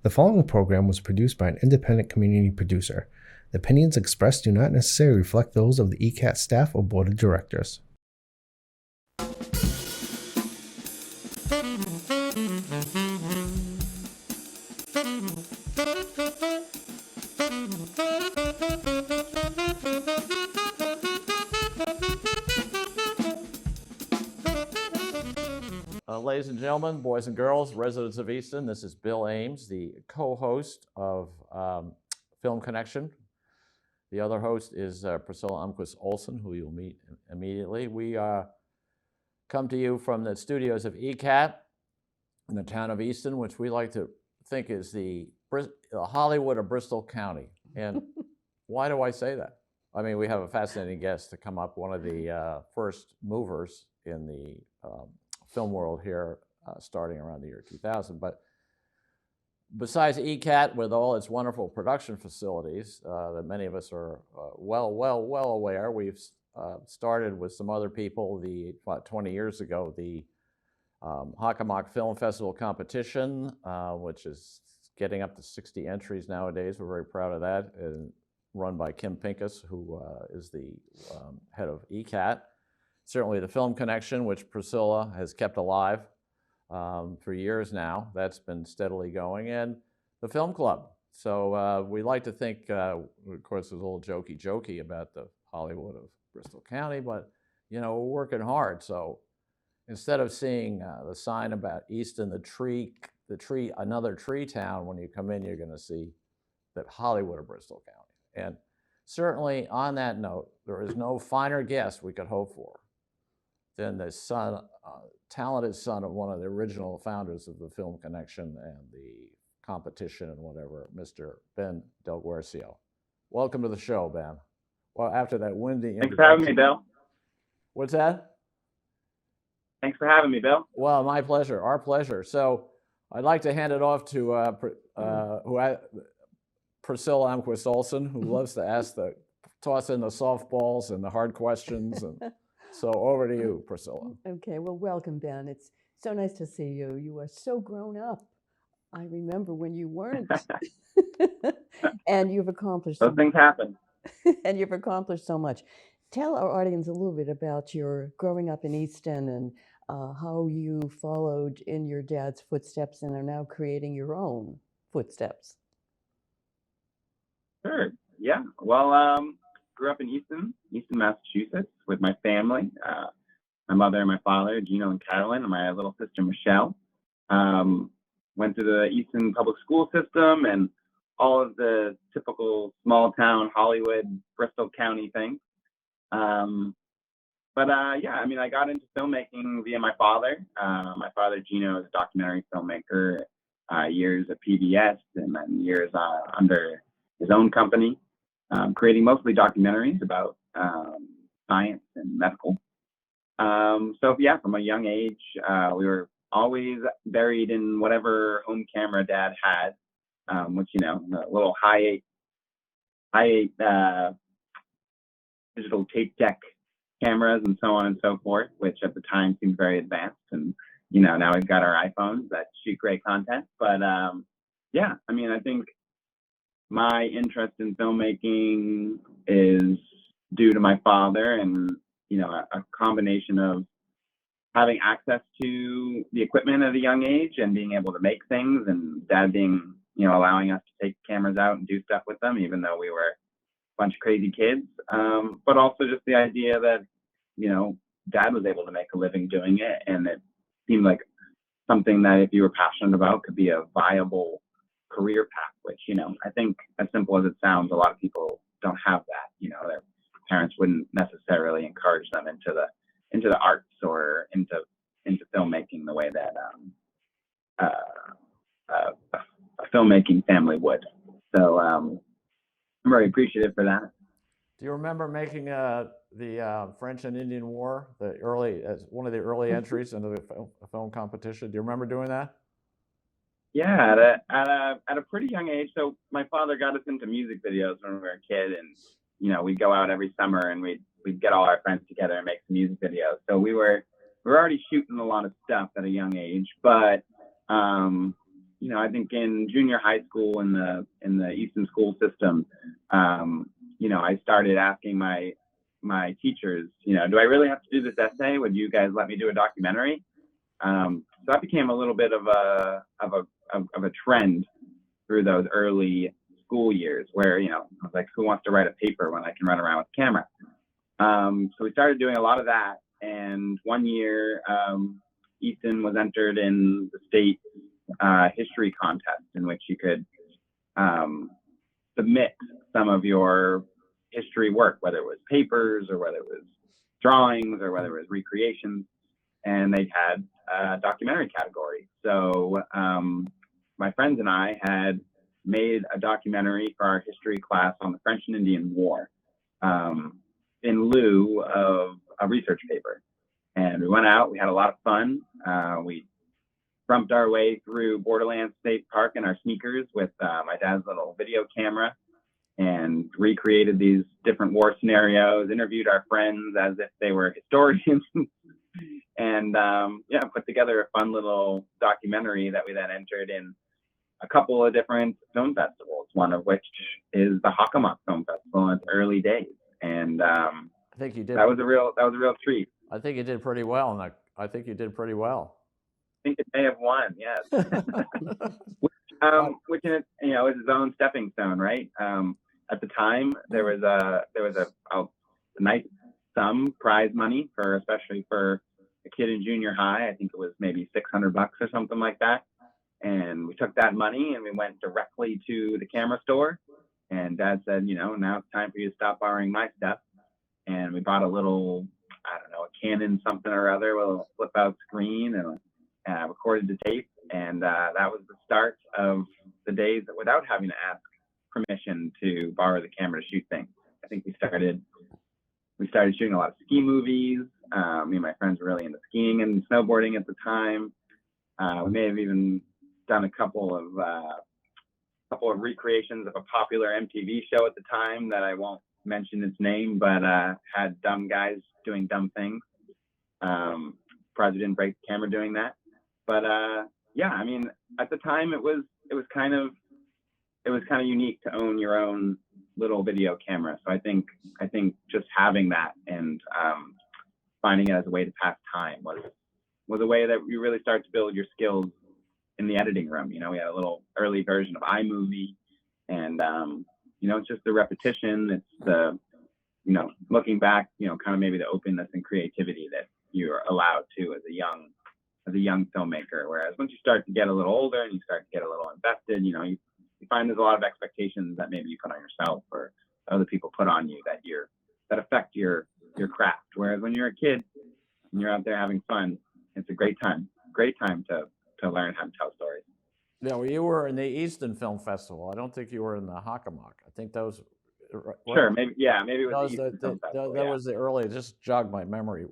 The following program was produced by an independent community producer. The opinions expressed do not necessarily reflect those of the ECAT staff or board of directors. Ladies and gentlemen, boys and girls, residents of Easton, this is Bill Ames, the co-host of Film Connection. The other host is Priscilla Almquist-Olsen, who you'll meet immediately. We come to you from the studios of ECAT in the town of Easton, which we like to think is the Hollywood of Bristol County. And why do I say that? I mean, we have a fascinating guest to come up, one of the first movers in the film world here, starting around the year 2000. But besides ECAT, with all its wonderful production facilities that many of us are well aware, we've started with some other people about 20 years ago, the Hockomock Film Festival competition, which is getting up to 60 entries nowadays. We're very proud of that, and run by Kim Pincus, who is the head of ECAT. Certainly the Film Connection, which Priscilla has kept alive for years now. That's been steadily going. And the Film Club. So we like to think, of course, there's a little jokey about the Hollywood of Bristol County, but, you know, we're working hard. So instead of seeing the sign about Easton, another tree town, when you come in, you're going to see that Hollywood of Bristol County. And certainly on that note, there is no finer guest we could hope for than the talented son of one of the original founders of the Film Connection and the competition and whatever, Mr. Ben Del Guercio. Welcome to the show, Ben. Well, after that windy Thanks for having me, Bill. What's that? Thanks for having me, Bill. Well, my pleasure, our pleasure. So I'd like to hand it off to Priscilla Almquist-Olsen, who loves to toss in the softballs and the hard questions. And so over to you, Priscilla. Okay, well, welcome, Ben. It's so nice to see you. You are so grown up. I remember when you weren't. And you've accomplished Those things happen. And you've accomplished so much. Tell our audience a little bit about your growing up in Easton and how you followed in your dad's footsteps and are now creating your own footsteps. Sure. Yeah. Well, grew up in Easton, Massachusetts, with my family. My mother and my father, Gino and Carolyn, and my little sister, Michelle. Went through the Easton public school system and all of the typical small town Hollywood, Bristol County things. Yeah, I mean, I got into filmmaking via my father. My father, Gino, is a documentary filmmaker, years at PBS and then years under his own company. Creating mostly documentaries about science and medical. So yeah, from a young age, we were always buried in whatever home camera Dad had, which, you know, the little high eight digital tape deck cameras and so on and so forth, which at the time seemed very advanced. And, you know, now we've got our iPhones that shoot great content. But yeah, I mean, I think my interest in filmmaking is due to my father and, you know, a combination of having access to the equipment at a young age and being able to make things, and Dad being, you know, allowing us to take cameras out and do stuff with them, even though we were a bunch of crazy kids. But also just the idea that, you know, Dad was able to make a living doing it, and it seemed like something that if you were passionate about could be a viable career path, which, you know, I think as simple as it sounds, a lot of people don't have that. You know, their parents wouldn't necessarily encourage them into the arts or into filmmaking the way that a filmmaking family would. So I'm very appreciative for that. Do you remember making the French and Indian War, as one of the early entries into the film competition? Do you remember doing that? Yeah, at a pretty young age. So my father got us into music videos when we were a kid, and, you know, we'd go out every summer and we'd get all our friends together and make some music videos. So we were already shooting a lot of stuff at a young age, but I think in junior high school in the Easton school system, I started asking my teachers, do I really have to do this essay? Would you guys let me do a documentary? So that became a little bit of a trend through those early school years, where I was like, who wants to write a paper when I can run around with a camera? So we started doing a lot of that, and one year, Easton was entered in the state history contest, in which you could submit some of your history work, whether it was papers or whether it was drawings or whether it was recreations, and they had a documentary category. So my friends and I had made a documentary for our history class on the French and Indian War, in lieu of a research paper. And we went out, we had a lot of fun. We trumped our way through Borderlands State Park in our sneakers with my dad's little video camera, and recreated these different war scenarios, interviewed our friends as if they were historians, and put together a fun little documentary that we then entered in a couple of different film festivals, one of which is the Hockomock Film Festival in its early days. And I think you did. That was a real treat. I think you did pretty well, and I think you did pretty well. I think it may have won, yes. Which is its own stepping stone, right? At the time, there was a nice sum prize money especially for a kid in junior high. I think it was maybe $600 or something like that. And we took that money and we went directly to the camera store. And Dad said, now it's time for you to stop borrowing my stuff. And we bought a little, a Canon something or other with a flip out screen, and recorded the tape. And that was the start of the days without having to ask permission to borrow the camera to shoot things. I think we started shooting a lot of ski movies. Me and my friends were really into skiing and snowboarding at the time. We may have even done a couple of recreations of a popular MTV show at the time that I won't mention its name, but had dumb guys doing dumb things. Surprised we didn't break the camera doing that. But at the time it was kind of unique to own your own little video camera. So I think just having that and finding it as a way to pass time was a way that you really start to build your skills in the editing room. We had a little early version of iMovie, and it's just the repetition. It's the looking back, kind of maybe the openness and creativity that you're allowed to as a young filmmaker. Whereas once you start to get a little older and you start to get a little invested, you find there's a lot of expectations that maybe you put on yourself or other people put on you that affect your craft. Whereas when you're a kid and you're out there having fun, it's a great time to learn how to tell stories. Yeah, well, you were in the Easton Film Festival. I don't think you were in the Hockomock. I think those. Sure, maybe it was the Easton Film Festival. That was the early. Just jogged my memory,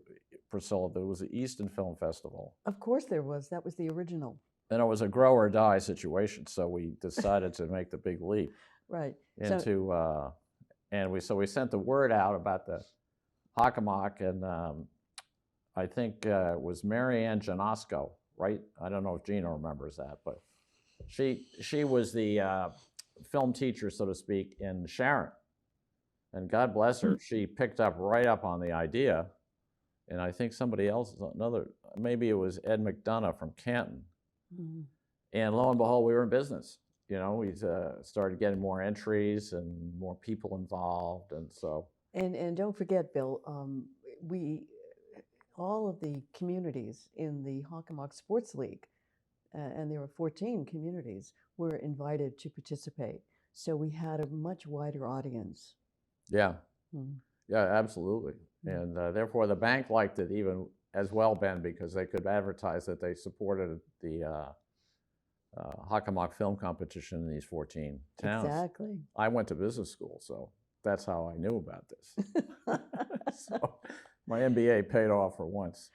Priscilla. There was the Easton Film Festival. Of course there was. That was the original. And it was a grow or die situation, so we decided to make the big leap. Right. Into we sent the word out about the Hockomock, and I think it was Mary Ann Janosko, right? I don't know if Gina remembers that, but she was the film teacher, so to speak, in Sharon. And God bless her, she picked up right up on the idea. And I think somebody else, maybe it was Ed McDonough from Canton. Mm-hmm. And lo and behold, we were in business. We started getting more entries and more people involved, and so. And don't forget, Bill, all of the communities in the Hockomock Sports League, and there were 14 communities, were invited to participate. So we had a much wider audience. Yeah, yeah, absolutely. And therefore the bank liked it even as well, Ben, because they could advertise that they supported the Hockomock Film Competition in these 14 towns. Exactly. I went to business school, so that's how I knew about this. So my MBA paid off for once.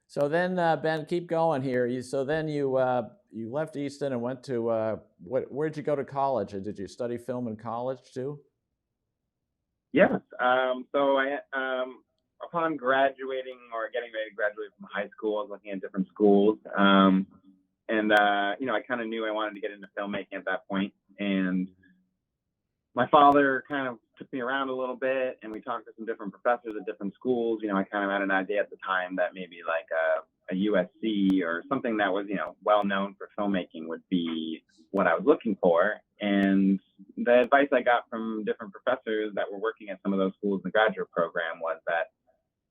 So then, Ben, keep going here. So then you left Easton and went to, where'd you go to college? And did you study film in college too? Yes. So I, upon graduating or getting ready to graduate from high school, I was looking at different schools. And, I kind of knew I wanted to get into filmmaking at that point. And my father kind of took me around a little bit, and we talked to some different professors at different schools. I kind of had an idea at the time that maybe like a USC or something that was, well known for filmmaking would be what I was looking for. And the advice I got from different professors that were working at some of those schools in the graduate program was that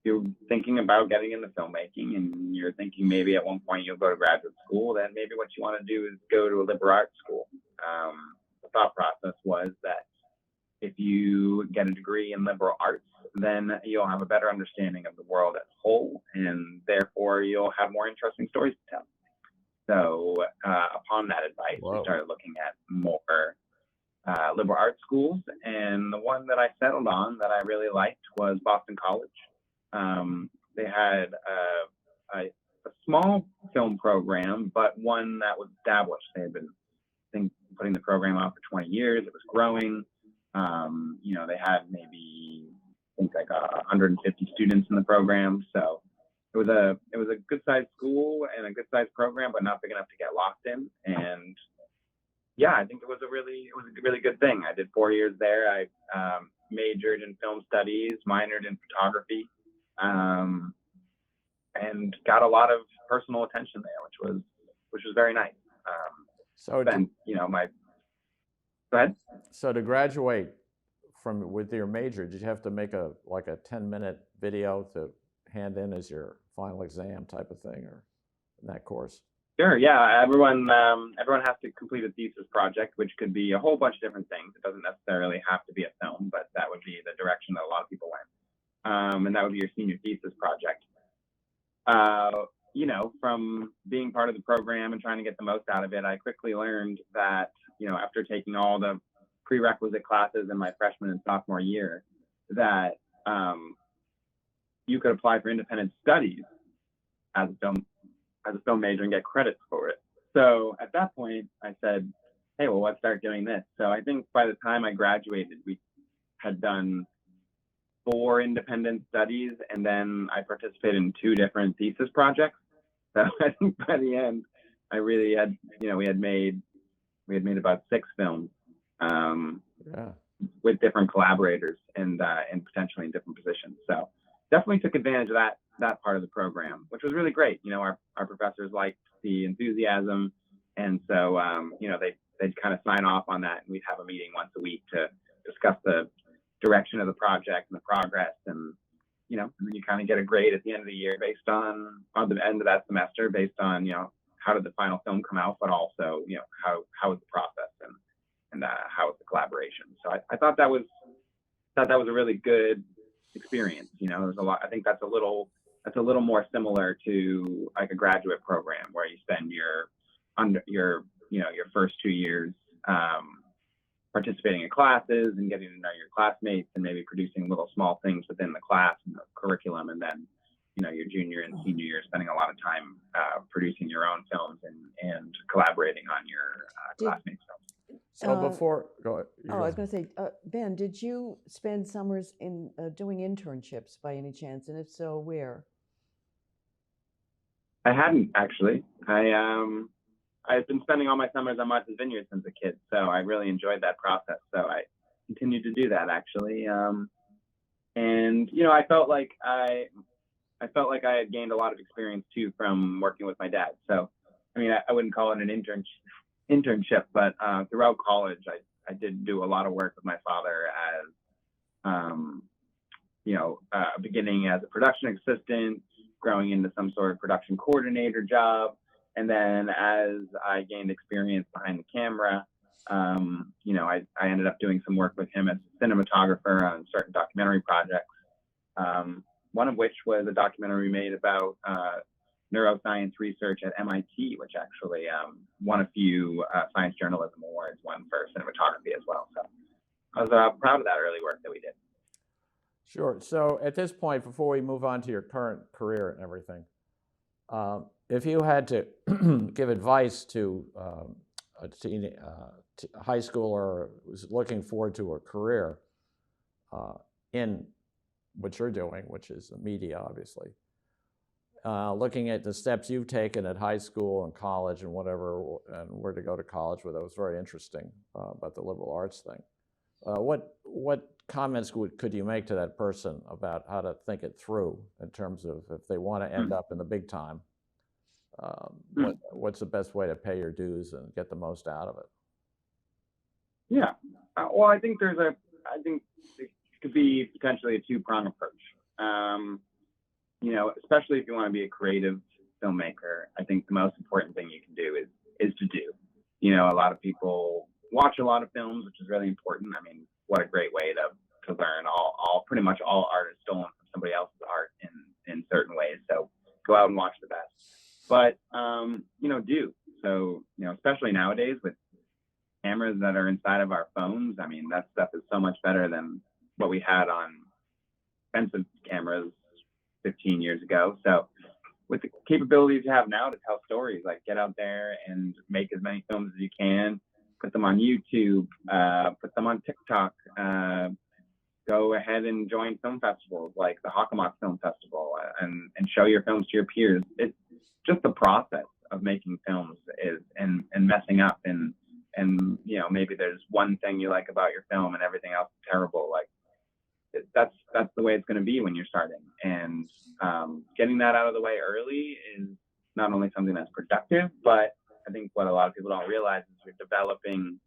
you're thinking about getting into filmmaking and you're thinking maybe at one point you'll go to graduate school, then maybe what you want to do is go to a liberal arts school. The thought process was that if you get a degree in liberal arts, then you'll have a better understanding of the world as a whole, and therefore you'll have more interesting stories to tell. So upon that advice, we started looking at more liberal arts schools, and the one that I settled on that I really liked was Boston College. They had a small film program, but one that was established. They had been, I think, putting the program on for 20 years. It was growing. They had maybe, I think, like 150 students in the program. So it was a good sized school and a good sized program, but not big enough to get lost in. And yeah, I think it was a really good thing. I did 4 years there. I majored in film studies, minored in photography, and got a lot of personal attention there, which was very nice. So then, go ahead. So to graduate with your major, did you have to make a 10-minute video to hand in as your final exam type of thing, or in that course? Sure. Yeah. Everyone has to complete a thesis project, which could be a whole bunch of different things. It doesn't necessarily have to be a film, but that would be the direction that a lot of people went. And that would be your senior thesis project. From being part of the program and trying to get the most out of it, I quickly learned that, after taking all the prerequisite classes in my freshman and sophomore year, that you could apply for independent studies as a film major and get credits for it. So at that point, I said, hey, well, let's start doing this. So I think by the time I graduated, we had done 4 independent studies, and then I participated in 2 different thesis projects. So I think by the end, I really had, we had made about 6 films with different collaborators and potentially in different positions. So definitely took advantage of that part of the program, which was really great. Our professors liked the enthusiasm, and so they'd kind of sign off on that, and we'd have a meeting once a week to discuss the direction of the project and the progress, and and then you kind of get a grade at the end of the year based on the end of that semester, based on how did the final film come out, but also how was the process and how was the collaboration. So I thought that was a really good experience. There's a lot. I think that's a little more similar to like a graduate program where you spend your first 2 years participating in classes and getting to know your classmates and maybe producing little small things within the class and the curriculum, and then your junior and senior year spending a lot of time producing your own films and collaborating on your classmates' films. So before, go ahead. I was going to say, Ben, did you spend summers in doing internships by any chance? And if so, where? I hadn't, actually. I've been spending all my summers on Martha's Vineyard since a kid, so I really enjoyed that process. So I continued to do that, actually. And I felt like I had gained a lot of experience too from working with my dad. So, I wouldn't call it an internship, but throughout college, I did do a lot of work with my father as, beginning as a production assistant, growing into some sort of production coordinator job. And then as I gained experience behind the camera, I ended up doing some work with him as a cinematographer on certain documentary projects. One of which was a documentary made about neuroscience research at MIT, which actually won a few science journalism awards, one for cinematography as well. So I was proud of that early work that we did. Sure. So at this point, before we move on to your current career and everything, if you had to give advice to a high schooler who's looking forward to a career in what you're doing, which is media, obviously, looking at the steps you've taken at high school and college and whatever, and where to go to college with, it was very interesting about the liberal arts thing. What comments could you make to that person about how to think it through in terms of if they want to end up in the big time? What's the best way to pay your dues and get the most out of it? Yeah. Well, I think it could be potentially a two-pronged approach. Especially if you want to be a creative filmmaker, I think the most important thing you can do is to do. A lot of people watch a lot of films, which is really important. I mean, what a great way to learn. Pretty much all art is stolen from somebody else's art in certain ways. So go out and watch the best. But do. So, especially nowadays with cameras that are inside of our phones, I mean, that stuff is so much better than what we had on expensive cameras 15 years ago. So with the capabilities you have now to tell stories, like get out there and make as many films as you can, put them on YouTube, put them on TikTok, go ahead and join film festivals like the Hockomock Film Festival and show your films to your peers. It's just the process of making films and messing up and maybe there's one thing you like about your film and everything else is terrible. Like that's the way it's going to be when you're starting. And getting that out of the way early is not only something that's productive, but I think what a lot of people don't realize is you're developing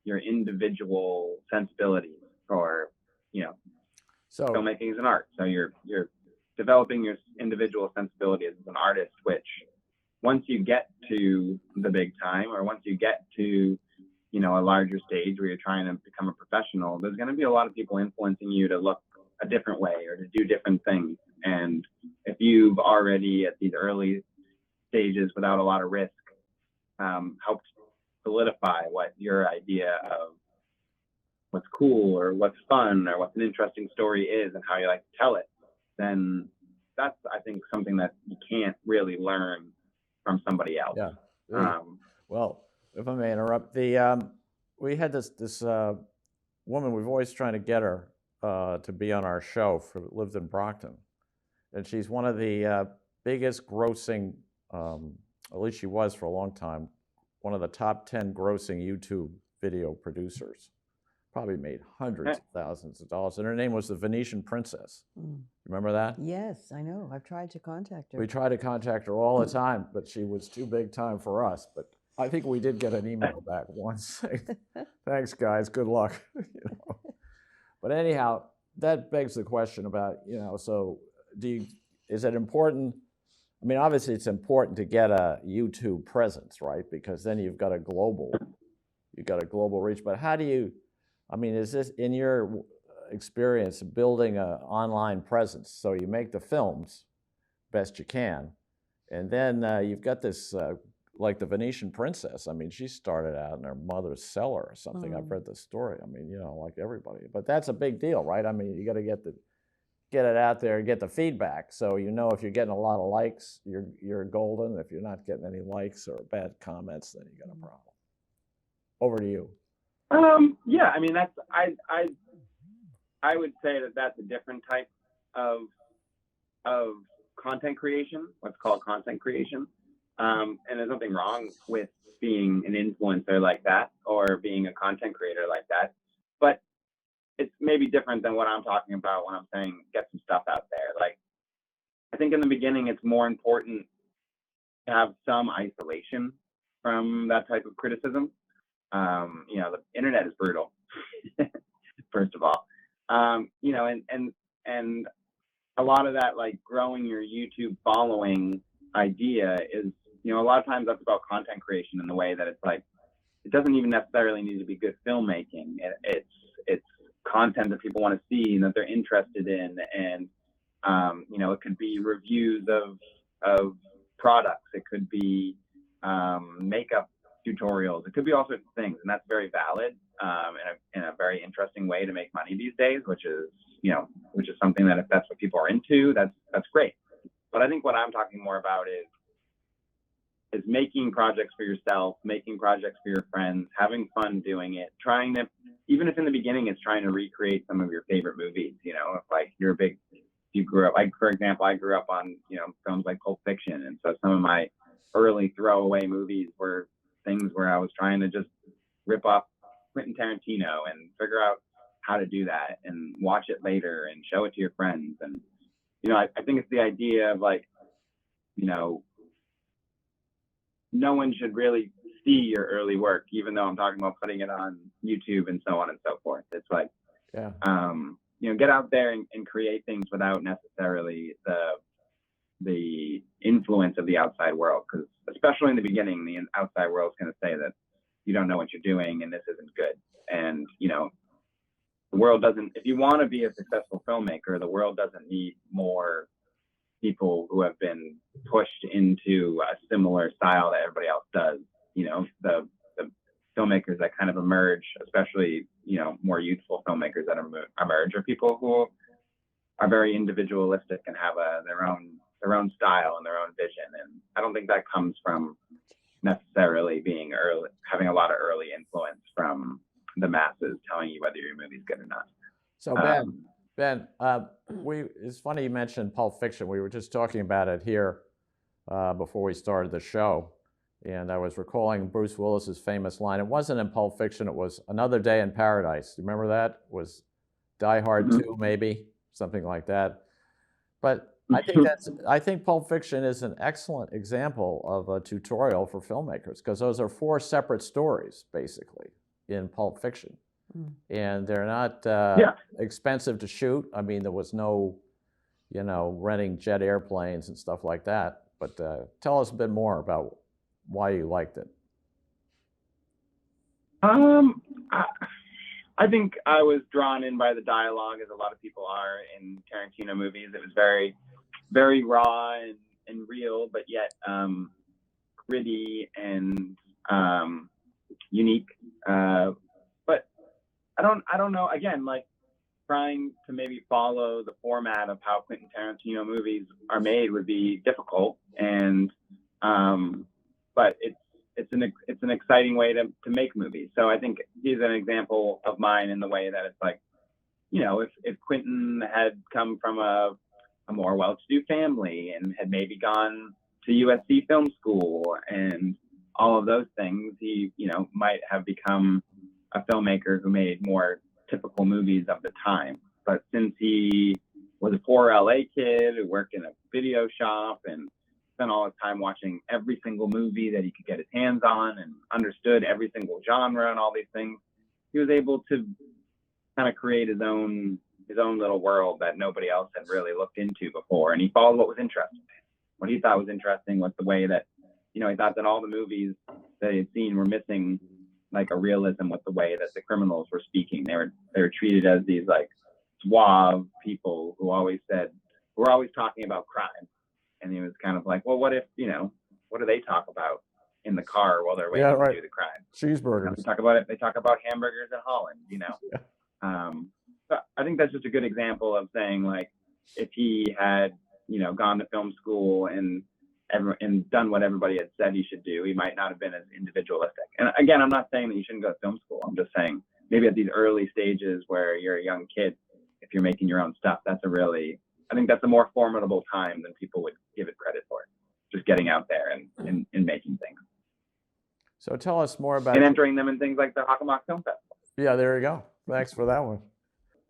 your individual sensibilities for, so filmmaking is an art. So you're developing your individual sensibilities as an artist, which once you get to the big time or once you get to, a larger stage where you're trying to become a professional, there's going to be a lot of people influencing you to look a different way or to do different things. And if you've already at these early stages without a lot of risk, helped solidify what your idea of what's cool or what's fun or what's an interesting story is and how you like to tell it, then that's, I think, something that you can't really learn from somebody else. Yeah. Well, if I may interrupt, we had this woman. We've always trying to get her to be on our show. Lived in Brockton, and she's one of the biggest grossing. At least she was for a long time. One of the top 10 grossing YouTube video producers. Probably made hundreds of thousands of dollars. And her name was the Venetian Princess. Remember that? Yes, I know. I've tried to contact her. We tried to contact her all the time, but she was too big time for us. But I think we did get an email back once saying, thanks, guys, good luck. But anyhow, that begs the question about, so is it important? I mean, obviously it's important to get a YouTube presence, right? Because then you've got a global reach. But how do you, is this, in your experience, building an online presence? So you make the films best you can, and then you've got this, like the Venetian Princess. She started out in her mother's cellar or something. I've read the story. Like everybody. But that's a big deal, right? You got to get it out there and get the feedback. So if you're getting a lot of likes, you're golden. If you're not getting any likes or bad comments, then you got a problem. Over to you. Yeah, that's I would say that's a different type of content creation, what's called content creation. And there's nothing wrong with being an influencer like that or being a content creator like that. But it's maybe different than what I'm talking about when I'm saying get some stuff out there. Like, I think in the beginning, it's more important to have some isolation from that type of criticism. The internet is brutal, first of all. And a lot of that, like growing your YouTube following idea is, a lot of times that's about content creation in the way that it's like, it doesn't even necessarily need to be good filmmaking. It's content that people want to see and that they're interested in. And, it could be reviews of products. It could be makeup tutorials. It could be all sorts of things. And that's very valid in a very interesting way to make money these days, which is something that if that's what people are into, that's great. But I think what I'm talking more about is making projects for yourself, making projects for your friends, having fun doing it, even if in the beginning it's trying to recreate some of your favorite movies, if like you're a big you grew up, like, for example, I grew up on, films like Pulp Fiction. And so some of my early throwaway movies were things where I was trying to just rip off Quentin Tarantino and figure out how to do that and watch it later and show it to your friends. And, I think it's the idea of, like, no one should really see your early work, even though I'm talking about putting it on YouTube and so on and so forth. It's like, Yeah. Get out there and create things without necessarily the influence of the outside world, because especially in the beginning, the outside world is going to say that you don't know what you're doing and this isn't good. And the world doesn't, if you want to be a successful filmmaker, the world doesn't need more people who have been pushed into a similar style that everybody else does. The filmmakers that kind of emerge, especially more youthful filmmakers that emerge, are people who are very individualistic and have their own style and their own vision. And I don't think that comes from necessarily having a lot of early influence from the masses telling you whether your movie's good or not. So Ben, it's funny you mentioned Pulp Fiction. We were just talking about it here before we started the show, and I was recalling Bruce Willis's famous line. It wasn't in Pulp Fiction. It was Another Day in Paradise. You remember that? It was Die Hard 2, maybe something like that. But I think Pulp Fiction is an excellent example of a tutorial for filmmakers, because those are 4 separate stories basically in Pulp Fiction. And they're not expensive to shoot. I mean, there was no, renting jet airplanes and stuff like that. But tell us a bit more about why you liked it. I think I was drawn in by the dialogue, as a lot of people are in Tarantino movies. It was very, very raw and real, but yet gritty and unique. But I don't know. Again, like, trying to maybe follow the format of how Quentin Tarantino movies are made would be difficult. And but it's an exciting way to make movies. So I think he's an example of mine in the way that it's like, if Quentin had come from a more well-to-do family and had maybe gone to USC film school and all of those things, he, might have become a filmmaker who made more typical movies of the time. But since he was a poor LA kid who worked in a video shop and spent all his time watching every single movie that he could get his hands on and understood every single genre and all these things, he was able to kind of create his own little world that nobody else had really looked into before. And he followed what was interesting. What he thought was interesting was the way that, he thought that all the movies that he had seen were missing like a realism with the way that the criminals were speaking. They were treated as these like suave people who were always talking about crime. And he was kind of like, well, what if, what do they talk about in the car while they're waiting to do the crime? Cheeseburgers. They talk about it. They talk about hamburgers in Holland, So I think that's just a good example of saying, like, if he had, gone to film school and done what everybody had said he should do, he might not have been as individualistic. And again, I'm not saying that you shouldn't go to film school. I'm just saying maybe at these early stages where you're a young kid, if you're making your own stuff, I think that's a more formidable time than people would give it credit for. Just getting out there and making things. So tell us more about... And entering them in things like the Hockomock Film Festival. Yeah, there you go. Thanks for that one.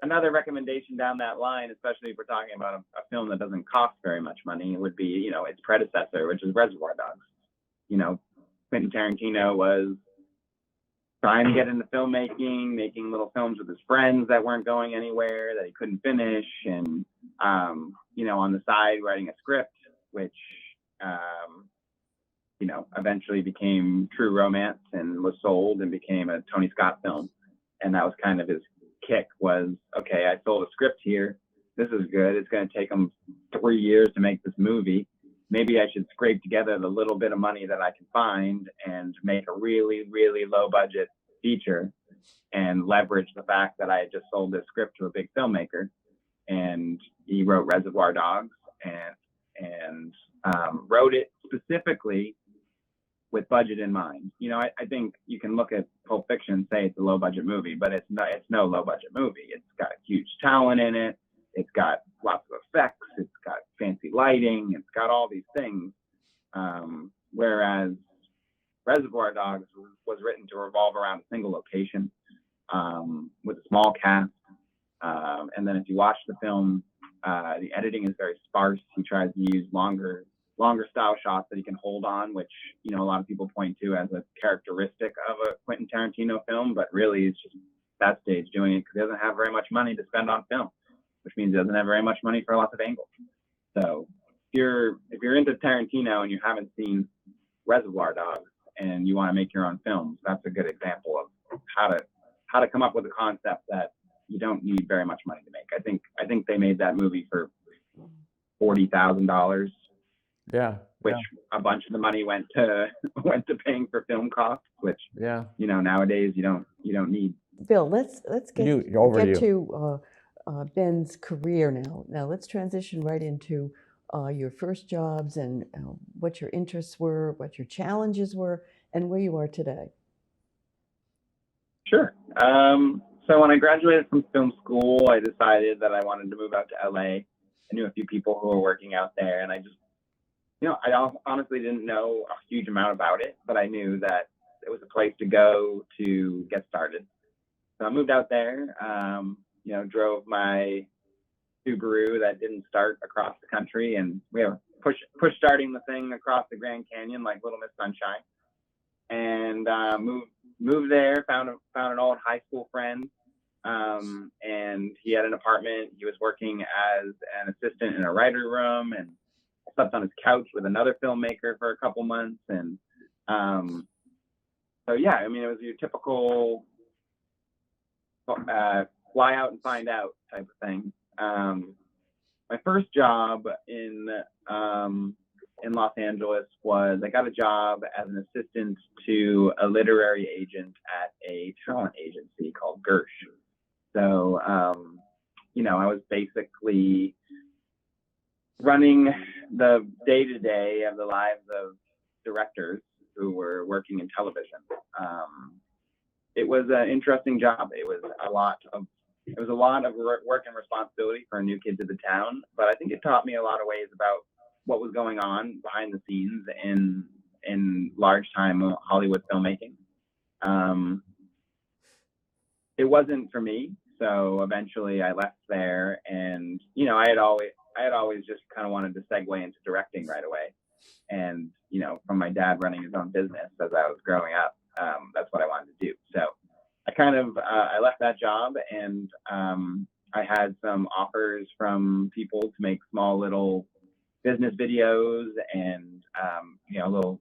Another recommendation down that line, especially if we're talking about a film that doesn't cost very much money, would be, its predecessor, which is Reservoir Dogs. Quentin Tarantino was trying to get into filmmaking, making little films with his friends that weren't going anywhere, that he couldn't finish, and on the side writing a script, which eventually became True Romance and was sold and became a Tony Scott film. And that was kind of his kick, was, okay, I sold a script here. This is good. It's going to take them 3 years to make this movie. Maybe I should scrape together the little bit of money that I can find and make a really, really low budget feature and leverage the fact that I had just sold this script to a big filmmaker. And he wrote Reservoir Dogs and wrote it specifically with budget in mind. I think you can look at Pulp Fiction and say it's a low budget movie, but it's no low budget movie. It's got huge talent in it. It's got lots of effects. It's got fancy lighting. It's got all these things. Whereas Reservoir Dogs was written to revolve around a single location with a small cast. And then if you watch the film, the editing is very sparse. He tries to use longer style shots that he can hold on, which, you know, a lot of people point to as a characteristic of a Quentin Tarantino film, but really it's just that stage doing it because he doesn't have very much money to spend on film, which means he doesn't have very much money for lots of angles. So if you're into Tarantino and you haven't seen Reservoir Dogs and you want to make your own films, that's a good example of how to come up with a concept that you don't need very much money to make. I think they made that movie for $40,000. Yeah. Which a bunch of the money went to paying for film costs, which you know, nowadays you don't need. Bill, let's get you. to Ben's career now. Now let's transition right into your first jobs and what your interests were, what your challenges were, and where you are today. Sure. So when I graduated from film school, I decided that I wanted to move out to LA. I knew a few people who were working out there, and I just, you know, I honestly didn't know a huge amount about it, but I knew that it was a place to go to get started. So I moved out there, you know, drove my Subaru that didn't start across the country, and we were push starting the thing across the Grand Canyon like Little Miss Sunshine, and moved there, found an old high school friend, and he had an apartment. He was working as an assistant in a writer room, and I slept on his couch with another filmmaker for a couple months. And so yeah, I mean, it was your typical fly out and find out type of thing. My first job in Los Angeles was, I got a job as an assistant to a literary agent at a talent agency called Guercio. So, you know, I was basically running the day-to-day of the lives of directors who were working in television. It was an interesting job. It was a lot of work and responsibility for a new kid to the town, but I think it taught me a lot of ways about what was going on behind the scenes in large time Hollywood filmmaking. It wasn't for me, so eventually I left there, and you know, I had always just kind of wanted to segue into directing right away. And you know, from my dad running his own business as I was growing up, that's what I wanted to do. So I kind of I left that job, and I had some offers from people to make small little business videos and you know, little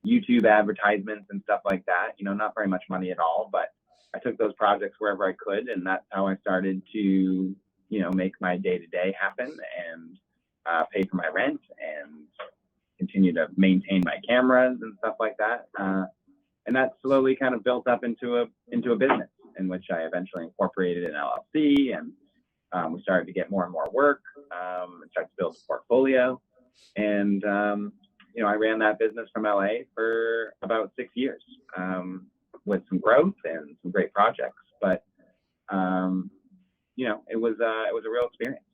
YouTube advertisements and stuff like that. You know, not very much money at all, but I took those projects wherever I could, and that's how I started to, you know, make my day-to-day happen and pay for my rent and continue to maintain my cameras and stuff like that. And that slowly kind of built up into a business in which I eventually incorporated an LLC, and we started to get more and more work, and started to build a portfolio. And you know, I ran that business from LA for about 6 years, with some growth and some great projects. But you know, it was a real experience,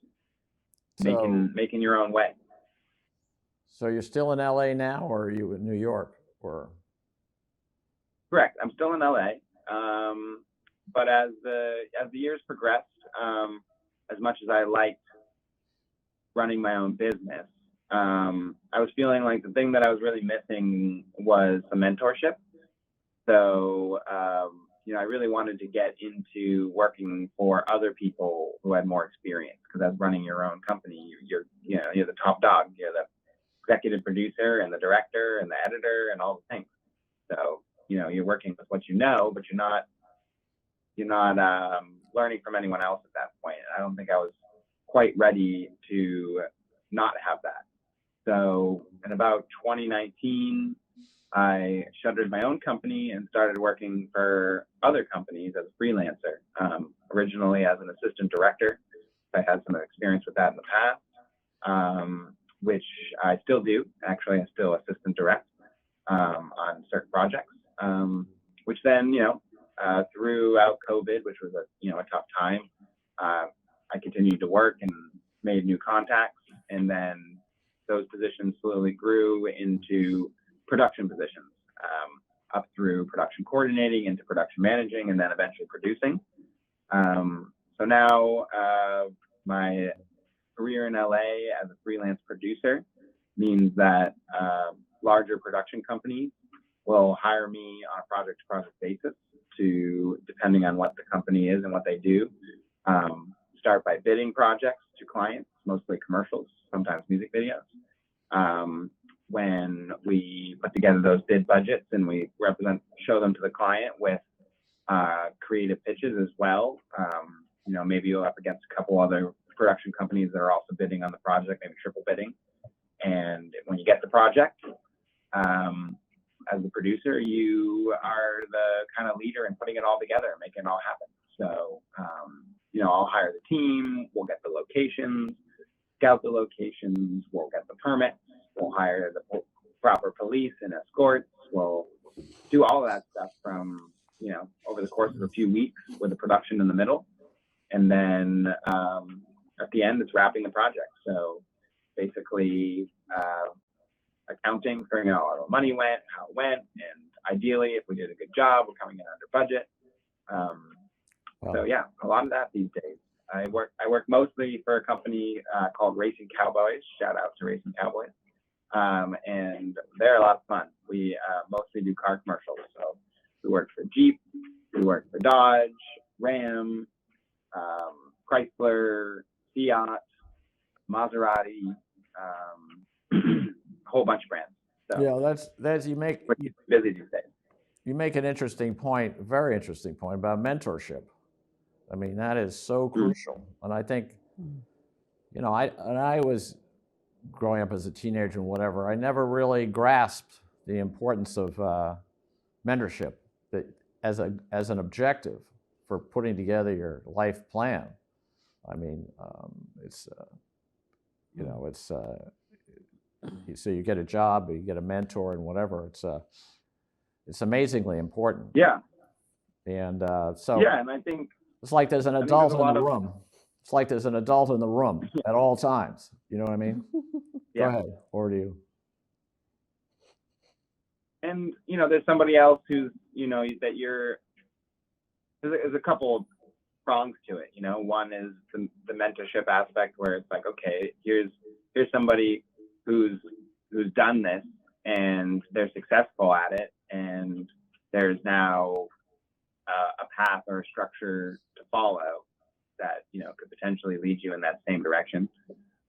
making your own way. So you're still in LA now, or are you in New York? Or correct, I'm still in LA. But as the years progressed, as much as I liked running my own business, I was feeling like the thing that I was really missing was some mentorship. So, you know, I really wanted to get into working for other people who had more experience, because as running your own company, you're the top dog. You're the executive producer and the director and the editor and all the things. So, you know, you're working with what you know, but you're not learning from anyone else at that point. I don't think I was quite ready to not have that. So in about 2019, I shuttered my own company and started working for other companies as a freelancer, originally as an assistant director. I had some experience with that in the past, which I still do. Actually, I still assistant direct on certain projects, which then, you know, throughout COVID, which was a tough time, I continued to work and made new contacts, and then those positions slowly grew into production positions, up through production coordinating, into production managing, and then eventually producing. So now my career in LA as a freelance producer means that larger production companies will hire me on a project-to-project basis to, depending on what the company is and what they do, start by bidding projects to clients, mostly commercials, sometimes music videos. When we put together those bid budgets and we show them to the client with creative pitches as well, maybe you're up against a couple other production companies that are also bidding on the project, maybe triple bidding. And when you get the project, as a producer, you are the kind of leader in putting it all together and making it all happen. So, I'll hire the team, we'll get the locations, scout the locations, we'll get the permits, we'll hire the proper police and escorts, we'll do all of that stuff from, over the course of a few weeks with the production in the middle. And then at the end, it's wrapping the project. So basically, accounting, figuring out how the money went, how it went, and ideally, if we did a good job, we're coming in under budget. Wow. So yeah, a lot of that these days. I work mostly for a company called Racing Cowboys. Shout out to Racing Cowboys. And they're a lot of fun. We mostly do car commercials. So we work for Jeep, we work for Dodge, Ram, Chrysler, Fiat, Maserati, a whole bunch of brands. So Yeah, that's you make we're busy these days. You make an interesting point, a very interesting point about mentorship. I mean, that is so crucial. And I think, I was growing up as a teenager and whatever, I never really grasped the importance of mentorship that as an objective for putting together your life plan. I mean, so you get a job, or you get a mentor, and whatever. It's amazingly important. Yeah. And and I think it's like there's an adult in the room. It's like there's an adult in the room at all times. You know what I mean? Yeah. Go ahead. Over to you. And there's somebody else who's that there's a couple prongs to it. One is the mentorship aspect, where it's like, okay, here's somebody who's done this and they're successful at it, and there's now a path or a structure to follow that could potentially lead you in that same direction.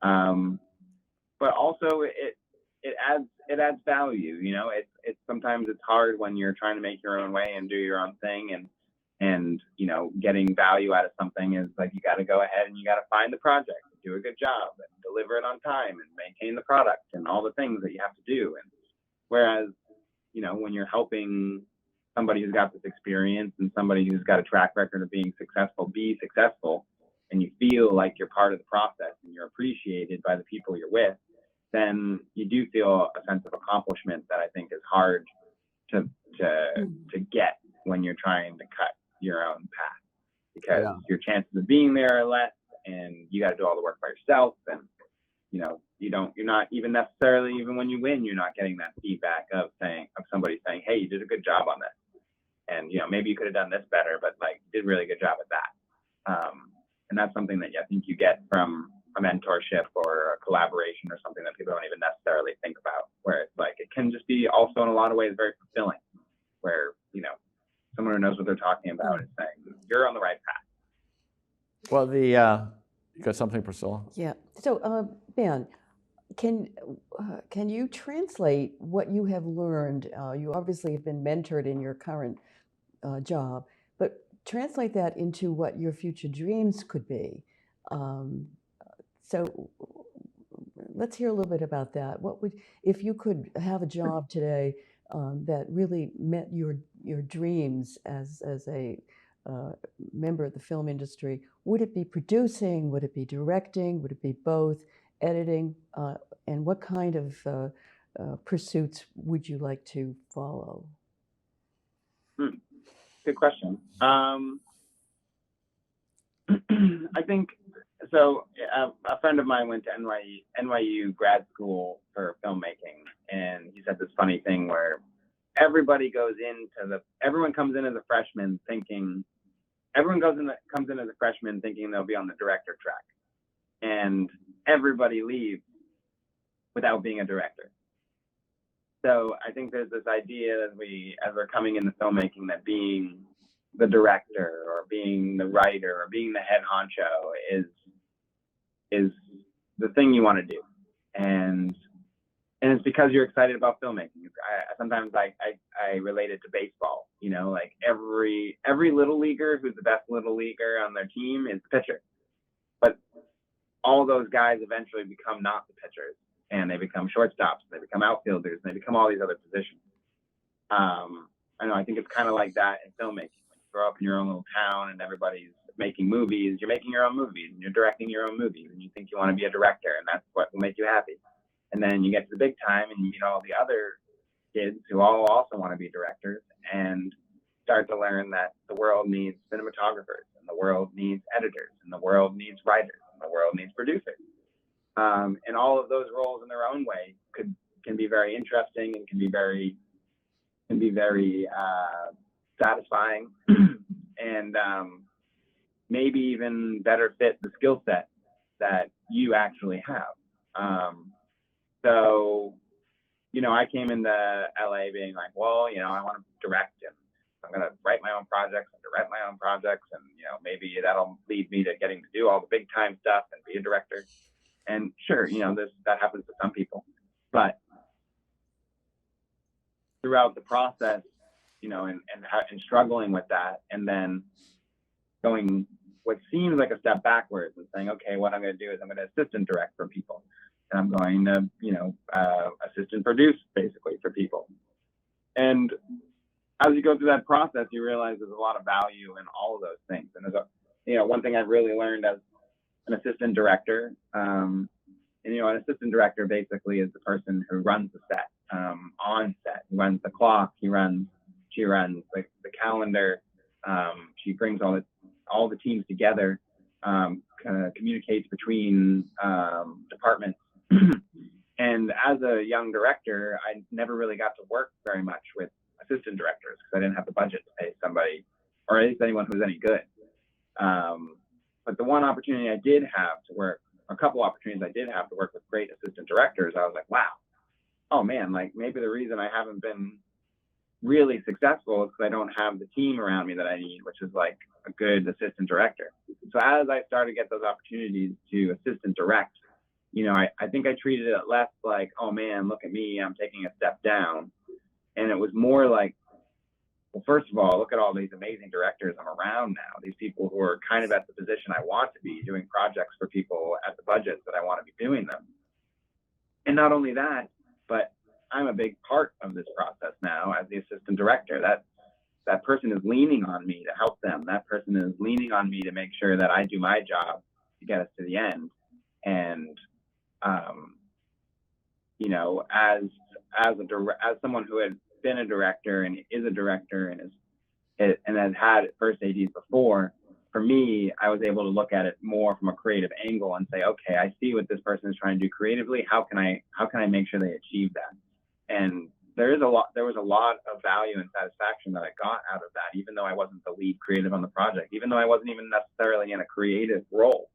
But also it adds value. It's sometimes it's hard when you're trying to make your own way and do your own thing, and getting value out of something is like, you got to go ahead and you got to find the project, do a good job, and deliver it on time, and maintain the product, and all the things that you have to do. And whereas when you're helping somebody who's got this experience and somebody who's got a track record of being successful be successful, and you feel like you're part of the process and you're appreciated by the people you're with, then you do feel a sense of accomplishment that I think is hard to get when you're trying to cut your own path, because your chances of being there are less, and you got to do all the work by yourself. And you're not even necessarily, even when you win, you're not getting that feedback of somebody saying, hey, you did a good job on this, and maybe you could have done this better, but you did a really good job at that. And that's something that I think you get from a mentorship or a collaboration, or something that people don't even necessarily think about, where it's like, it can just be also in a lot of ways very fulfilling, where someone who knows what they're talking about is saying, you're on the right path. Well, you got something, Priscilla? Yeah. So, Ben, can you translate what you have learned? You obviously have been mentored in your current job, but translate that into what your future dreams could be. So let's hear a little bit about that. If you could have a job today that really met your dreams as a member of the film industry, would it be producing? Would it be directing? Would it be both? Editing? And what kind of pursuits would you like to follow? Good question. I think So a friend of mine went to NYU grad school for filmmaking, and he said this funny thing where everyone comes in as a freshman thinking they'll be on the director track, and everybody leaves without being a director. So I think there's this idea as we're coming into filmmaking that being the director or being the writer or being the head honcho is the thing you want to do, and it's because you're excited about filmmaking. Sometimes I relate it to baseball. Like every little leaguer who's the best little leaguer on their team is the pitcher, but all those guys eventually become not the pitchers, and they become shortstops, they become outfielders, and they become all these other positions. I think it's kind of like that in filmmaking. When you grow up in your own little town and everybody's making movies, you're making your own movies and you're directing your own movies, and you think you want to be a director, and that's what will make you happy. And then you get to the big time and you meet all the other kids who all also want to be directors, and start to learn that the world needs cinematographers, and the world needs editors, and the world needs writers, and the world needs producers. And all of those roles in their own way can be very interesting and can be very satisfying, and maybe even better fit the skill set that you actually have. So, I came into LA being like, well, I want to direct, and I'm going to write my own projects and direct my own projects. And, maybe that'll lead me to getting to do all the big time stuff and be a director. And sure, that happens to some people, but throughout the process, and struggling with that, and then going what seems like a step backwards and saying, okay, what I'm going to do is I'm going to assistant direct for people. And I'm going to, assistant produce basically for people. And as you go through that process, you realize there's a lot of value in all of those things. And there's one thing I've really learned as an assistant director, an assistant director basically is the person who runs the set, on set. He runs the clock, she runs the calendar, she brings all the teams together, kind of communicates between departments. And as a young director, I never really got to work very much with assistant directors because I didn't have the budget to pay somebody, or at least anyone who was any good. But the one opportunity I did have to work, a couple opportunities I did have to work with great assistant directors, I was like, wow, oh man, like maybe the reason I haven't been really successful is because I don't have the team around me that I need, which is like a good assistant director. So as I started to get those opportunities to assistant direct, I think I treated it less like, oh man, look at me, I'm taking a step down. And it was more like, well, first of all, look at all these amazing directors I'm around now. These people who are kind of at the position I want to be, doing projects for people at the budgets that I want to be doing them. And not only that, but I'm a big part of this process now as the assistant director. That person is leaning on me to help them. That person is leaning on me to make sure that I do my job to get us to the end. And as someone who had been a director and is a director and has had first ADs before, for me, I was able to look at it more from a creative angle and say, okay, I see what this person is trying to do creatively. How can I make sure they achieve that? And there was a lot of value and satisfaction that I got out of that, even though I wasn't the lead creative on the project, even though I wasn't even necessarily in a creative role.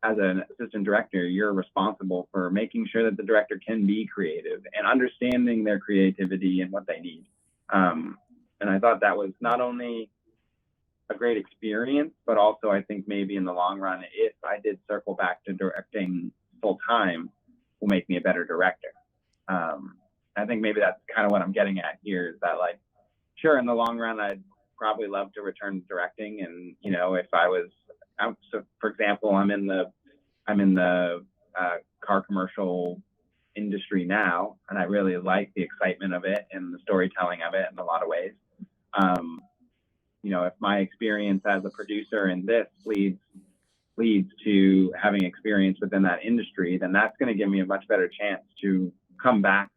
As an assistant director, you're responsible for making sure that the director can be creative and understanding their creativity and what they need. And I thought that was not only a great experience, but also I think maybe in the long run, if I did circle back to directing full time, will make me a better director. I think maybe that's kind of what I'm getting at here, is that, like, sure, in the long run, I'd probably love to return to directing. And, if so for example, I'm in the car commercial industry now, and I really like the excitement of it and the storytelling of it in a lot of ways. If my experience as a producer in this leads to having experience within that industry, then that's going to give me a much better chance to come back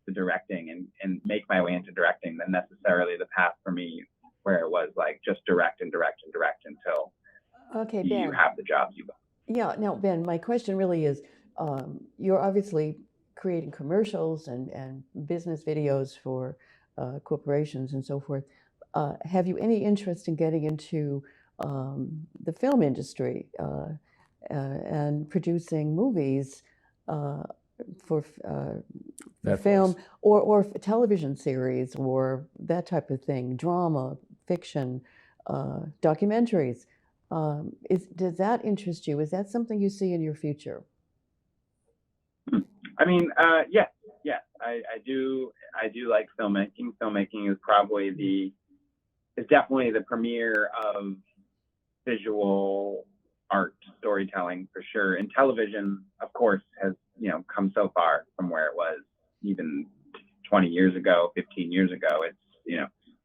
to directing and make my way into directing than necessarily the path for me where it was like just direct until Okay, you Ben. have the jobs you want. Yeah. Now, Ben, my question really is, you're obviously creating commercials and business videos for corporations and so forth. Have you any interest in getting into the film industry and producing movies uh, for film Netflix. or television series or that type of thing, drama, fiction, documentaries? Does that interest you? Is that something you see in your future? I mean, yes, yes, I do. I do like filmmaking. Filmmaking is definitely the premier of visual art storytelling for sure. And television, of course, has come so far from where it was even 20 years ago, 15 years ago. It's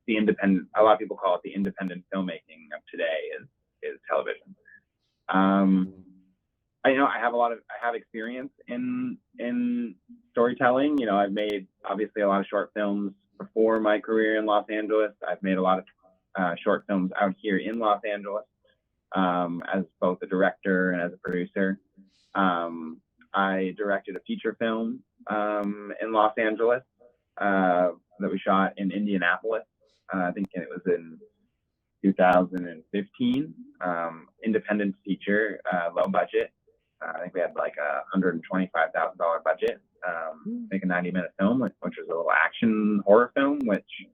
the independent. A lot of people call it the independent filmmaking of today is television. I have experience in storytelling. I've made obviously a lot of short films before my career in Los Angeles. I've made a lot of short films out here in Los Angeles as both a director and as a producer. I directed a feature film in Los Angeles that we shot in Indianapolis. I think it was in 2015. Independent feature, low budget. I think we had like $125,000 budget. Make a 90-minute film, which was a little action horror film, which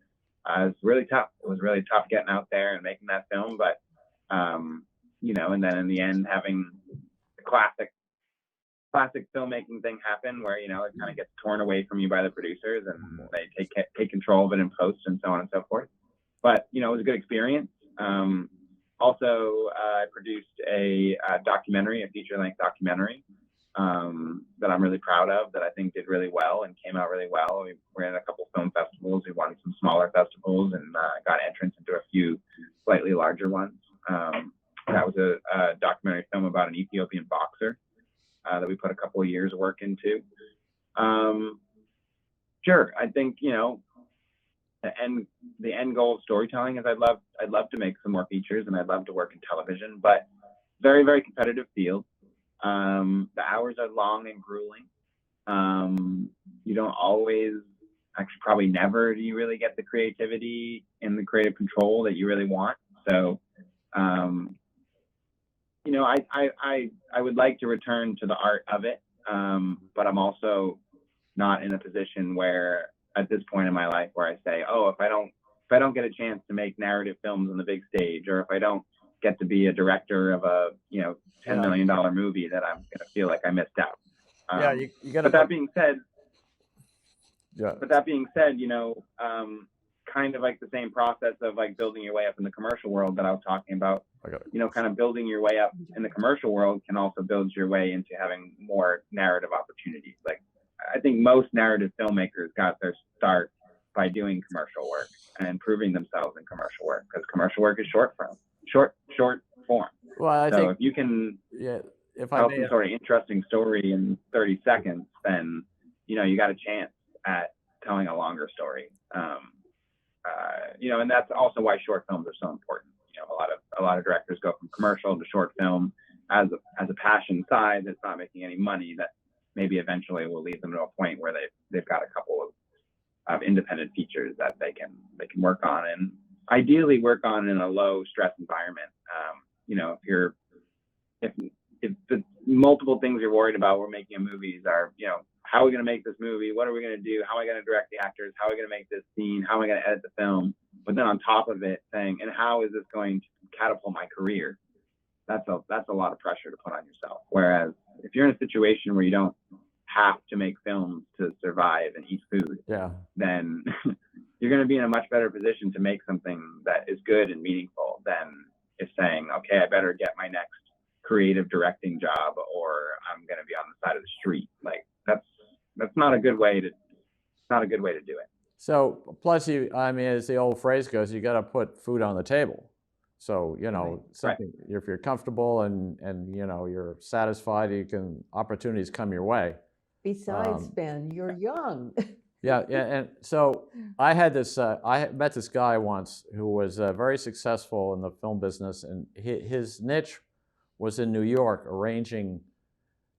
was really tough. It was really tough getting out there and making that film, but and then in the end, having the classic filmmaking thing happen, where it kind of gets torn away from you by the producers, and they take control of it in post and so on and so forth. But it was a good experience. Also, I produced a documentary, a feature-length documentary that I'm really proud of, that I think did really well and came out really well. We were in a couple film festivals. We won some smaller festivals and got entrance into a few slightly larger ones. That was a documentary film about an Ethiopian boxer that we put a couple of years of work into. Sure, I think the end goal of storytelling is I'd love to make some more features, and I'd love to work in television, but very, very competitive field. The hours are long and grueling. You don't always, actually probably never, do you really get the creativity and the creative control that you really want. So I would like to return to the art of it, but I'm also not in a position where, at this point in my life, where I say, oh, if I don't get a chance to make narrative films on the big stage, or if I don't get to be a director of a $10 million movie, that I'm gonna feel like I missed out. You got to. But that being said, Yeah. kind of like the same process of like building your way up in the commercial world that I was talking about. Kind of building your way up in the commercial world can also build your way into having more narrative opportunities. Like, I think most narrative filmmakers got their start by doing commercial work and proving themselves in commercial work, because commercial work is short form. Well, So if you can if I tell may, some sort of interesting story in 30 seconds, then you got a chance at telling a longer story. And that's also why short films are so important. A lot of directors go from commercial to short film as a passion side that's not making any money, that maybe eventually will lead them to a point where they've got a couple of independent features that they can work on, and ideally work on in a low stress environment. If the multiple things you're worried about when making a movie are, how are we going to make this movie? What are we going to do? How am I going to direct the actors? How are we going to make this scene? How am I going to edit the film? But then on top of it, saying, and how is this going to catapult my career? That's a lot of pressure to put on yourself. Whereas if you're in a situation where you don't have to make films to survive and eat food, then you're going to be in a much better position to make something that is good and meaningful than if saying, okay, I better get my next creative directing job, or I'm going to be on the side of the street. Like, that's not a good way to do it. So plus as the old phrase goes, you got to put food on the table. So something, if you're comfortable and you're satisfied, opportunities come your way. Besides, Ben, you're young. Yeah, and so I had this. I met this guy once who was very successful in the film business, and his niche was in New York arranging,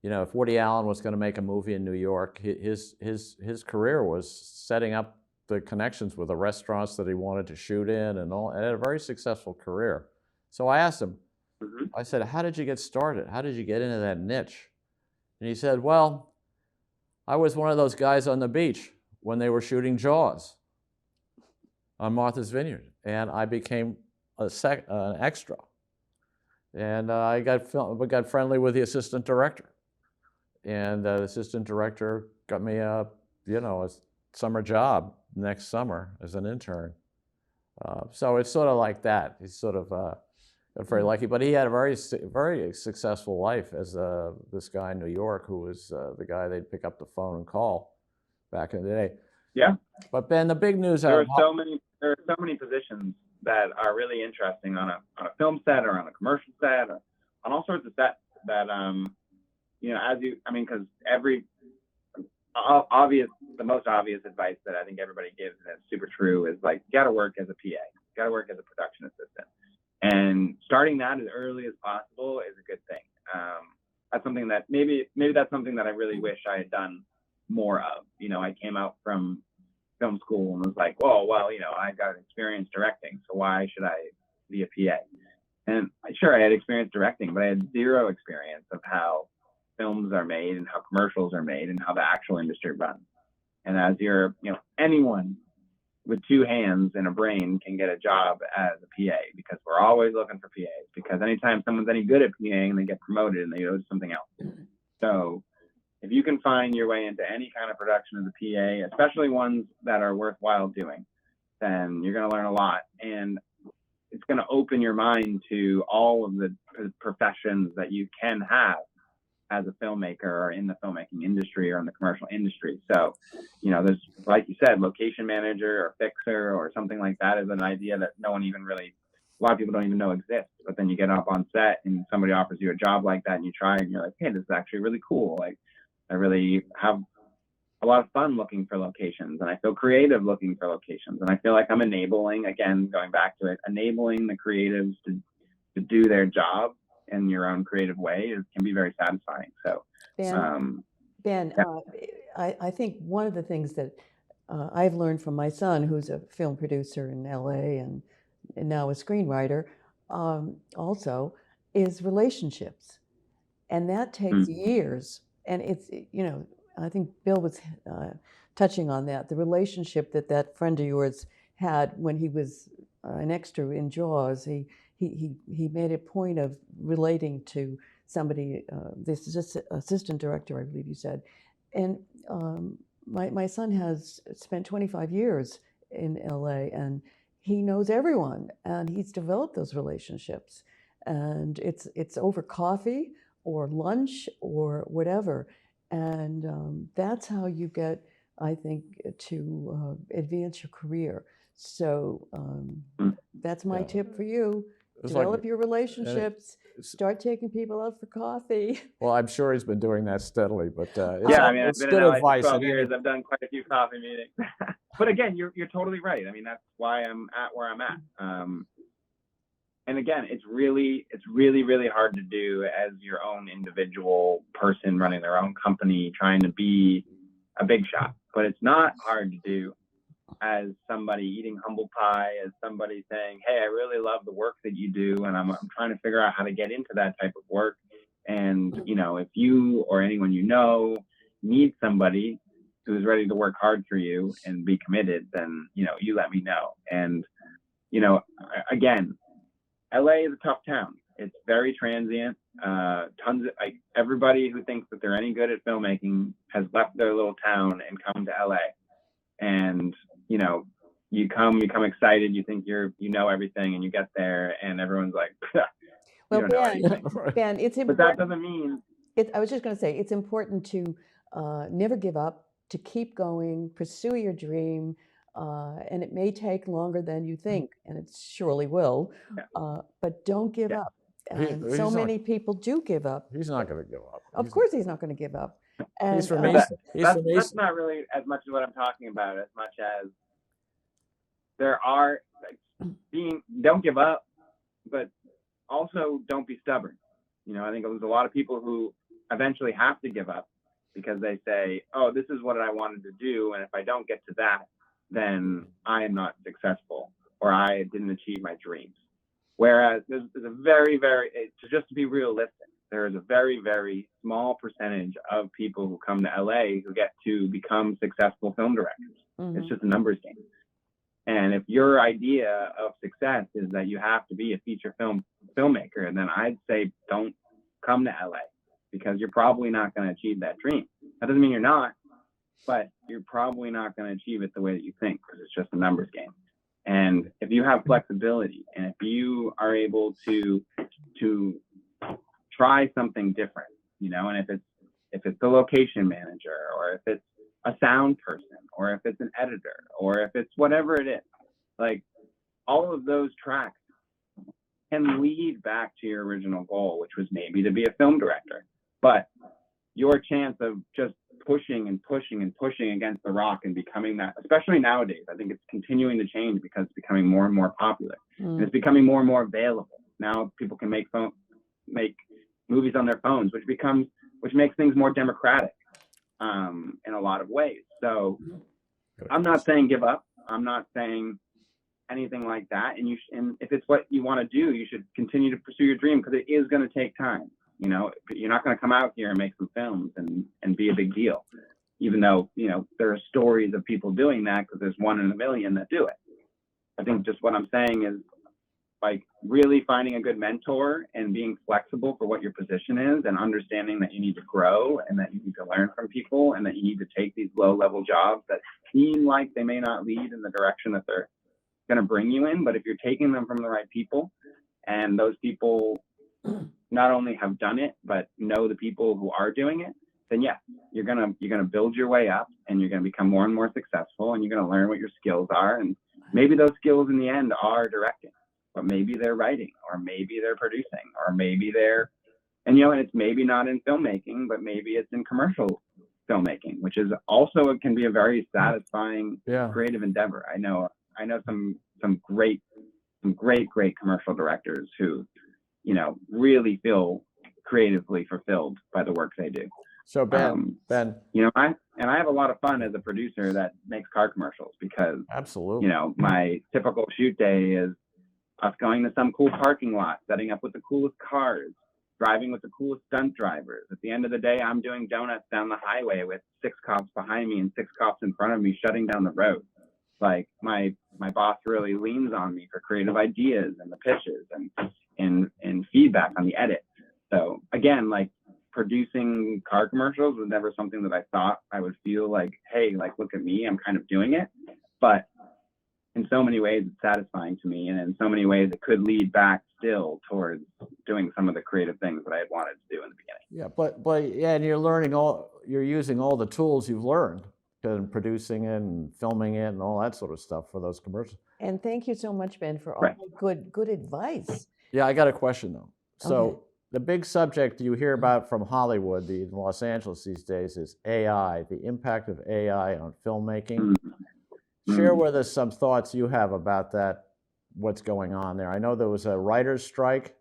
if Woody Allen was going to make a movie in New York, his career was setting up the connections with the restaurants that he wanted to shoot in and all, and had a very successful career. So I asked him, I said, how did you get started? How did you get into that niche? And he said, well, I was one of those guys on the beach when they were shooting Jaws on Martha's Vineyard, and I became an extra. And I got friendly with the assistant director. And the assistant director got me a summer job next summer as an intern. So it's sort of like that. He's sort of got very lucky, but he had a very successful life as this guy in New York who was the guy they'd pick up the phone and call back in the day. Yeah. But Ben, the big news there are so many positions that are really interesting on a film set or on a commercial set or on all sorts of sets that because the most obvious advice that I think everybody gives, and it's super true, is like, you got to work as a PA, you got to work as a production assistant, and starting that as early as possible is a good thing. That's something that maybe that's something that I really wish I had done more of. I came out from film school and was like, well, I got experience directing, so why should I be a PA? And sure, I had experience directing, but I had zero experience of how films are made and how commercials are made and how the actual industry runs. And as anyone with two hands and a brain can get a job as a PA, because we're always looking for PAs, because anytime someone's any good at PAing, they get promoted and they go to something else. So if you can find your way into any kind of production as a PA, especially ones that are worthwhile doing, then you're going to learn a lot. And it's going to open your mind to all of the professions that you can have as a filmmaker or in the filmmaking industry or in the commercial industry. So, there's, like you said, location manager or fixer or something like that is an idea that a lot of people don't even know exists. But then you get up on set and somebody offers you a job like that and you try and you're like, hey, this is actually really cool. Like, I really have a lot of fun looking for locations, and I feel creative looking for locations. And I feel like I'm enabling, again, going back to it, enabling the creatives to do their job in your own creative way can be very satisfying. So, Ben, I think one of the things that I've learned from my son, who's a film producer in LA and now a screenwriter, also, is relationships. And that takes years. And it's, I think Bill was touching on that, the relationship that friend of yours had when he was an extra in Jaws. He made a point of relating to somebody, this assistant director, I believe you said. And my son has spent 25 years in LA, and he knows everyone, and he's developed those relationships. And it's over coffee or lunch or whatever. And that's how you get, I think, to advance your career. So that's my tip for you. Develop your relationships. Start taking people out for coffee. Well, I'm sure he's been doing that steadily, but it's good been in LA advice. For 12 years. I've done quite a few coffee meetings. But again, you're totally right. I mean, that's why I'm at where I'm at. And again, it's really, really hard to do as your own individual person running their own company, trying to be a big shot. But it's not hard to do as somebody eating humble pie, as somebody saying, hey, I really love the work that you do, and I'm trying to figure out how to get into that type of work. And, if you or anyone need somebody who's ready to work hard for you and be committed, then, you let me know. And, again, LA is a tough town. It's very transient. Tons of everybody who thinks that they're any good at filmmaking has left their little town and come to LA. And you come excited. You think you know everything, and you get there, and everyone's like, well, Ben, it's important. But that doesn't mean. I was just going to say, it's important to never give up, to keep going, pursue your dream. And it may take longer than you think, and it surely will, but don't give up. And many people do give up. He's not going to give up. Of course he's not going to give up. And, he's from East. That's not really as much as what I'm talking about, as much as there are, don't give up, but also don't be stubborn. I think there's a lot of people who eventually have to give up because they say, oh, this is what I wanted to do, and if I don't get to that, then I am not successful, or I didn't achieve my dreams. Whereas there's a very, very, just to be realistic, there is a very, very small percentage of people who come to LA who get to become successful film directors. Mm-hmm. It's just a numbers game. And if your idea of success is that you have to be a feature filmmaker, then I'd say don't come to LA, because you're probably not going to achieve that dream. That doesn't mean you're not, but you're probably not going to achieve it the way that you think, because it's just a numbers game. And if you have flexibility, and if you are able to try something different, and if it's the location manager, or if it's a sound person, or if it's an editor, or if it's whatever it is, like, all of those tracks can lead back to your original goal, which was maybe to be a film director. But your chance of just pushing and pushing and pushing against the rock and becoming that, especially nowadays, I think it's continuing to change because it's becoming more and more popular. And it's becoming more and more available. Now people can make movies on their phones, which makes things more democratic in a lot of ways. So I'm not saying give up. I'm not saying anything like that. And if it's what you want to do, you should continue to pursue your dream, because it is going to take time. You're not going to come out here and make some films and be a big deal, even though, there are stories of people doing that, because there's 1 in a million that do it. I think just what I'm saying is, like, really finding a good mentor and being flexible for what your position is, and understanding that you need to grow and that you need to learn from people, and that you need to take these low-level jobs that seem like they may not lead in the direction that they're going to bring you in. But if you're taking them from the right people, and those people not only have done it, but know the people who are doing it, then yeah, you're gonna build your way up, and you're gonna become more and more successful, and you're gonna learn what your skills are. And maybe those skills in the end are directing, but maybe they're writing, or maybe they're producing, or maybe and it's maybe not in filmmaking, but maybe it's in commercial filmmaking, which is also, it can be a very satisfying creative endeavor. I know some great commercial directors who really feel creatively fulfilled by the work they do. So Ben, I have a lot of fun as a producer that makes car commercials, because absolutely, my typical shoot day is us going to some cool parking lot, setting up with the coolest cars, driving with the coolest stunt drivers. At the end of the day, I'm doing donuts down the highway with 6 cops behind me and 6 cops in front of me shutting down the road. Like, my boss really leans on me for creative ideas and the pitches and feedback on the edit. So again, like, producing car commercials was never something that I thought I would feel like, hey, like, look at me, I'm kind of doing it. But in so many ways, it's satisfying to me, and in so many ways, it could lead back still towards doing some of the creative things that I had wanted to do in the beginning. Yeah, and you're using all the tools you've learned in producing it and filming it and all that sort of stuff for those commercials. And thank you so much, Ben, for all that good advice. Yeah, I got a question though. So Okay. the big subject you hear about from Hollywood, in Los Angeles these days, is AI, the impact of AI on filmmaking. Share with us some thoughts you have about that, what's going on there. I know there was a writer's strike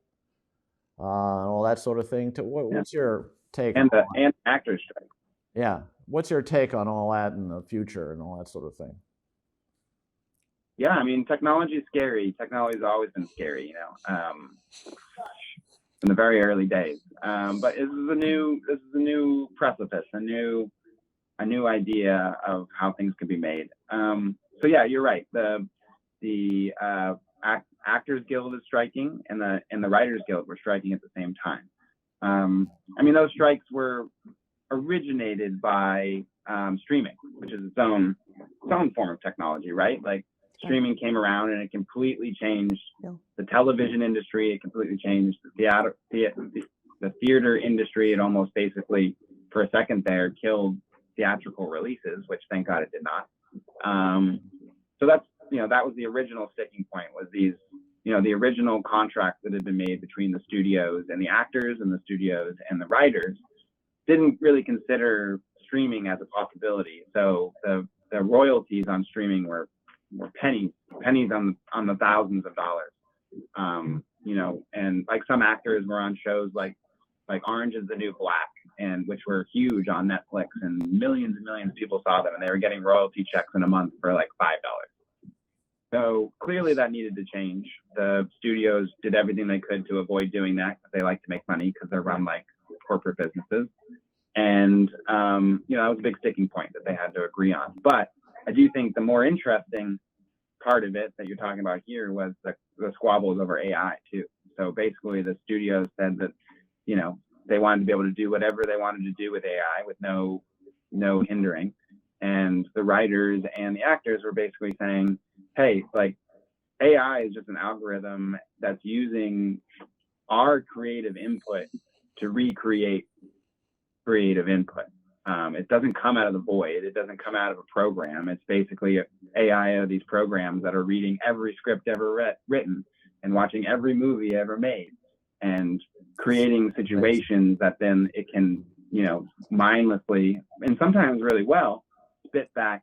and all that sort of thing. What's your take on that? And actors strike. Yeah. What's your take on all that in the future and all that sort of thing? Yeah, I mean, technology is scary. Technology's always been scary, in the very early days. But this is a new precipice, a new idea of how things could be made. So yeah, you're right. The Actors Guild is striking, and the Writers Guild were striking at the same time. I mean, those strikes were originated by streaming, which is its own form of technology, right? Like, streaming came around and it completely changed the television industry. It completely changed the theater industry. It almost basically, for a second there, killed theatrical releases, which thank God it did not. So that's, that was the original sticking point, was these, the original contracts that had been made between the studios and the actors, and the studios and the writers didn't really consider streaming as a possibility. So the royalties on streaming were pennies on the thousands of dollars. And like, some actors were on shows like like Orange is the New Black, and which were huge on Netflix, and millions of people saw them, and they were getting royalty checks in a month for like $5. So clearly that needed to change. The studios did everything they could to avoid doing that because they like to make money because they're run like corporate businesses. And, that was a big sticking point that they had to agree on. But I do think the more interesting part of it that you're talking about here was the squabbles over AI too. So basically the studios said that, they wanted to be able to do whatever they wanted to do with AI with no hindering. And the writers and the actors were basically saying, hey, like AI is just an algorithm that's using our creative input to recreate creative input. It doesn't come out of the void. It doesn't come out of a program. It's basically AI of these programs that are reading every script ever written and watching every movie ever made and creating situations that then it can, mindlessly and sometimes really well spit back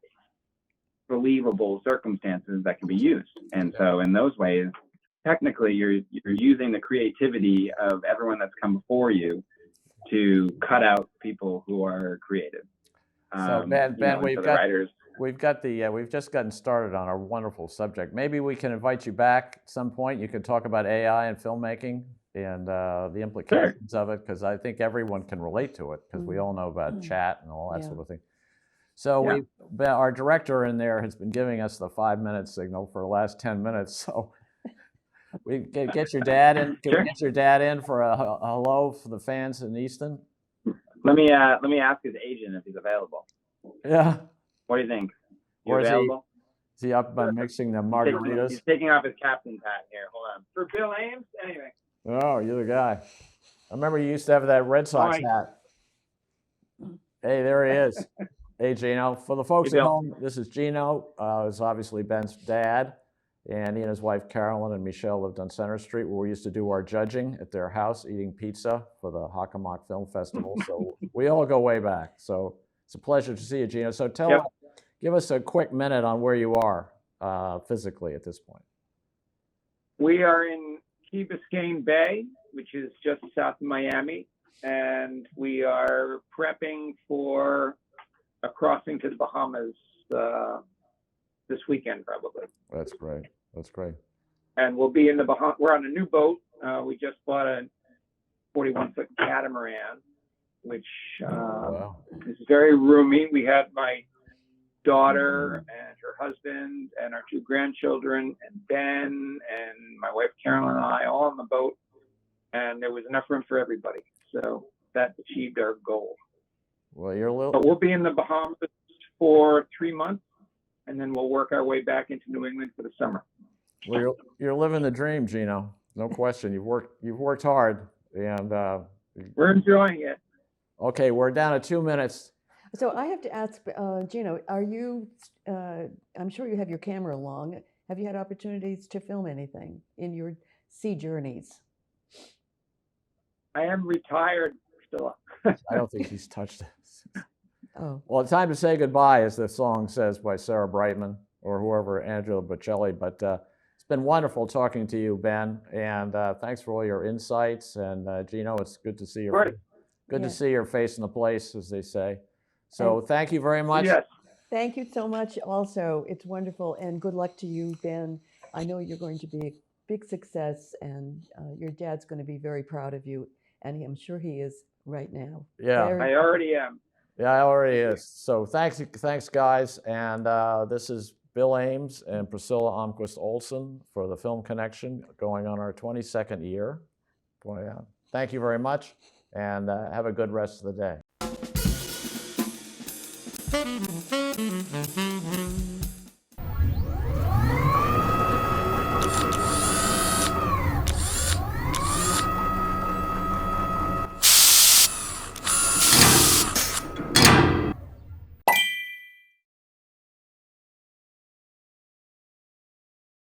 believable circumstances that can be used. And so in those ways, technically you're using the creativity of everyone that's come before you to cut out people who are creative. So Ben, we've just gotten started on our wonderful subject. Maybe we can invite you back at some point. You can talk about AI and filmmaking and the implications of it, because I think everyone can relate to it, because we all know about chat and all that sort of thing. So our director in there has been giving us the 5-minute signal for the last 10 minutes. So we get your dad in. Can we get your dad in for a hello for the fans in Easton? Let me ask his agent if he's available. Yeah. What do you think? Or available? Is he up by mixing the margaritas? He's taking off his captain's hat here. Hold on. For Bill Ames, anyway. Oh, you're the guy. I remember you used to have that Red Sox hat. Hey, there he is. Hey, Gino. For the folks at home, this is Gino. It's obviously Ben's dad. And he and his wife, Carolyn and Michelle, lived on Center Street, where we used to do our judging at their house, eating pizza for the Hockomock Film Festival. So we all go way back. So it's a pleasure to see you, Gino. So give us a quick minute on where you are physically at this point. We are in Key Biscayne Bay, which is just south of Miami, and we are prepping for a crossing to the Bahamas this weekend, probably. That's great. That's great. And we'll be in the Bahamas. We're on a new boat. We just bought a 41-foot catamaran, which is very roomy. We had my daughter and her husband and our 2 grandchildren and Ben and my wife Carolyn and I all on the boat, and there was enough room for everybody. So that achieved our goal. Well, you're a little. But we'll be in the Bahamas for 3 months, and then we'll work our way back into New England for the summer. Well, you're living the dream, Gino. No question. You've worked hard, and we're enjoying it. Okay, we're down to 2 minutes. So I have to ask, Gino, are you? I'm sure you have your camera along. Have you had opportunities to film anything in your sea journeys? I am retired, Priscilla. I don't think he's touched it. Oh. Well, time to say goodbye, as the song says by Sarah Brightman or whoever, Angela Bocelli. But it's been wonderful talking to you, Ben, and thanks for all your insights. And Gino, it's good to see your to see your face in the place, as they say. So thank you very much. Yes. Thank you so much. Also, it's wonderful, and good luck to you, Ben. I know you're going to be a big success, and your dad's going to be very proud of you, and I'm sure he is right now. Yeah, I already am. Yeah, I already is. So thanks, guys. And this is Bill Ames and Priscilla Almquist-Olsen for the Film Connection, going on our 22nd year. Thank you very much, and have a good rest of the day.